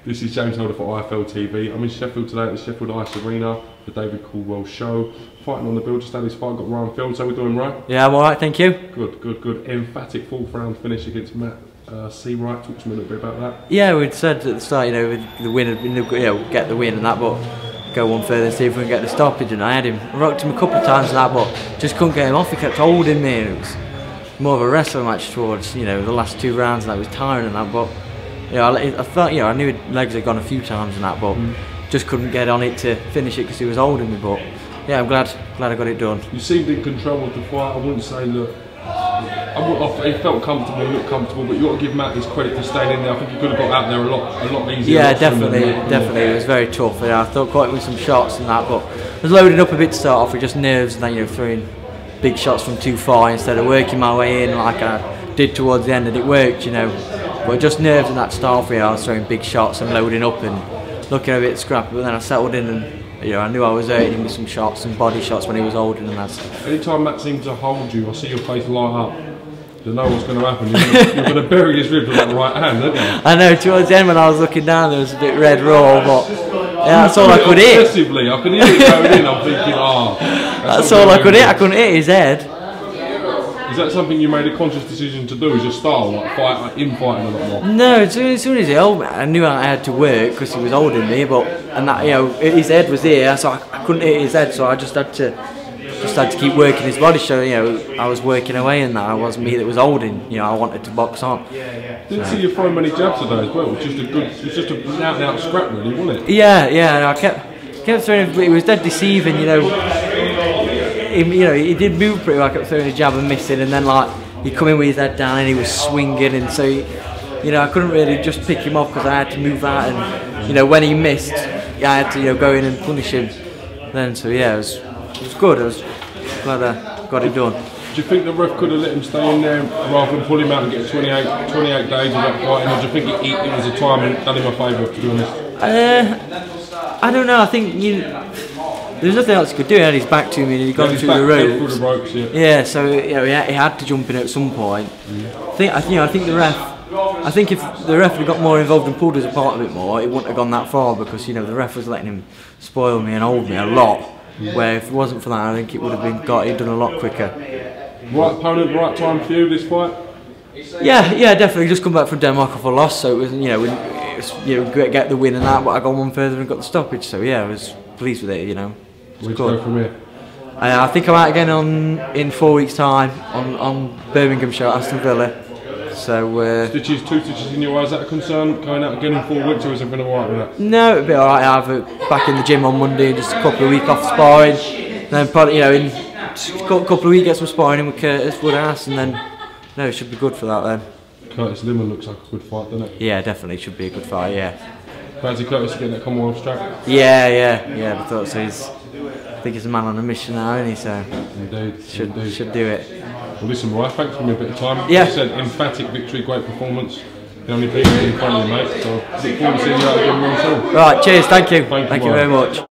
This is James Holder for IFL TV. I'm in Sheffield today at the Sheffield Ice Arena, the David Caldwell show. Fighting on the bill, just had his fight, got Ryan Fields. How we doing, right? Yeah, I'm alright, thank you. Good, good, good. Emphatic fourth round finish against Matt Searight. Talk to me a little bit about that. Yeah, we'd said at the start, with the win, get the win and that, but go one further and see if we can get the stoppage. And I had him, I rocked him a couple of times and that, but just couldn't get him off. He kept holding me, and it was more of a wrestling match towards, the last two rounds, and that was tiring and that, but. I felt, I knew his legs had gone a few times and that, but just couldn't get on it to finish it because he was holding me. But yeah, I'm glad I got it done. You seemed in control of the fight. I wouldn't say that. He felt comfortable, looked comfortable, but you got to give Matt his credit for staying in there. I think he could have got out there a lot easier. Yeah, definitely. It was very tough. I thought caught him with some shots and that, but I was loading up a bit to start off with just nerves and then throwing big shots from too far instead of working my way in like I did towards the end, and it worked, But just nerves in that start I was throwing big shots and loading up and looking a bit scrappy, but then I settled in and I knew I was hurting him with some shots, some body shots when he was holding, and that's. Anytime Matt seems to hold you, I see your face light up. You know what's going to happen. You're going to bury his ribs with that right hand, aren't you? I know, towards the end when I was looking down there was a bit red raw, but yeah, that's all I could hit. I could hear it going in, I'm thinking, that's all I could hit. I couldn't hit his head. Is that something you made a conscious decision to do? Is your style fighting a lot more? No, as soon as he held me, I knew I had to work because he was holding me. But his head was here, so I couldn't hit his head. So I just had to keep working his body. So I was working away, and that it wasn't me that was holding. I wanted to box on. Didn't see you throw many jabs today as well. It was just a out scrap, really, wasn't it? Yeah. I kept throwing, but it was dead deceiving. He did move pretty well. I kept throwing a jab and missing, and then he'd come in with his head down and he was swinging, and so I couldn't really just pick him off because I had to move out, and when he missed, I had to go in and punish him. Then it was good. I was glad I got it done. Do you think the ref could have let him stay in there rather than pull him out and get 28 days of that fighting, or do you think it was a time and done him a favour, to be honest? I don't know. I think there's nothing else he could do. He had his back to me and he'd gone through the ropes. Yeah, so he had to jump in at some point. I think the ref. I think if the ref had got more involved and pulled us apart a bit more, it wouldn't have gone that far, because the ref was letting him spoil me and hold me a lot. Where if it wasn't for that, I think it would have been done a lot quicker. Right opponent, right time for you this fight? Yeah, definitely. Just come back from Denmark off a loss, so it was great to get the win and that, but I got one further and got the stoppage. So yeah, I was pleased with it. Where'd you go from here? I think I'm out again in 4 weeks' time on Birmingham show at Aston Villa. So two stitches in your eyes. Is that a concern going out again in 4 weeks, or is everything alright with that? No, it'll be alright. I have it back in the gym on Monday, just a couple of weeks off sparring. Then probably in a couple of weeks get some sparring in with Curtis Woodhouse, and then it should be good for that then. Curtis Limmer looks like a good fight, doesn't it? Yeah, definitely should be a good fight. Yeah. Fancy Curtis to get that Commonwealth strap? Yeah. I thought so. I think he's a man on a mission now, isn't he? So indeed, should do it. Well, listen, Ryan, thanks for me a bit of time. Yeah. You said emphatic victory, great performance. The only people in front of you, mate. So look forward to seeing you out again real soon. Right, cheers. Thank you. Thank you very much.